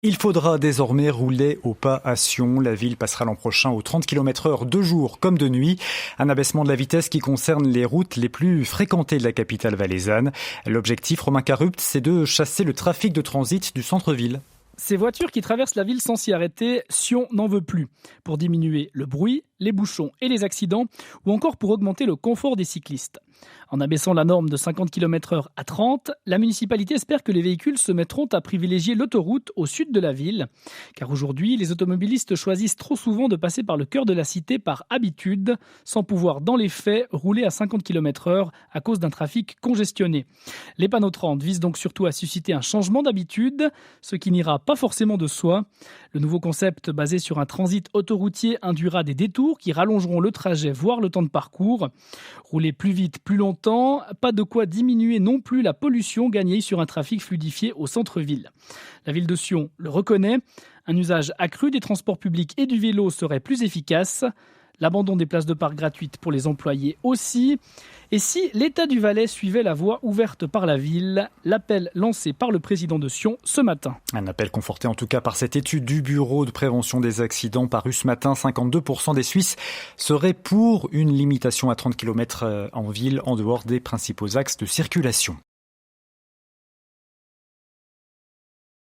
Il faudra désormais rouler au pas à Sion. La ville passera l'an prochain aux 30 km/h de jour comme de nuit. Un abaissement de la vitesse qui concerne les routes les plus fréquentées de la capitale valaisanne. L'objectif, Romain Carupt, c'est de chasser le trafic de transit du centre-ville. Ces voitures qui traversent la ville sans s'y arrêter, Sion n'en veut plus. Pour diminuer le bruit, les bouchons et les accidents, ou encore pour augmenter le confort des cyclistes. En abaissant la norme de 50 km/h à 30, la municipalité espère que les véhicules se mettront à privilégier l'autoroute au sud de la ville. Car aujourd'hui, les automobilistes choisissent trop souvent de passer par le cœur de la cité par habitude, sans pouvoir dans les faits rouler à 50 km/h à cause d'un trafic congestionné. Les panneaux 30 visent donc surtout à susciter un changement d'habitude, ce qui n'ira pas forcément de soi. Le nouveau concept basé sur un transit autoroutier induira des détours qui rallongeront le trajet, voire le temps de parcours. Rouler plus vite, plus longtemps, pas de quoi diminuer non plus la pollution gagnée sur un trafic fluidifié au centre-ville. La ville de Sion le reconnaît, un usage accru des transports publics et du vélo serait plus efficace. L'abandon des places de parc gratuites pour les employés aussi. Et si l'État du Valais suivait la voie ouverte par la ville, l'appel lancé par le président de Sion ce matin. Un appel conforté en tout cas par cette étude du Bureau de prévention des accidents paru ce matin. 52% des Suisses seraient pour une limitation à 30 km en ville en dehors des principaux axes de circulation.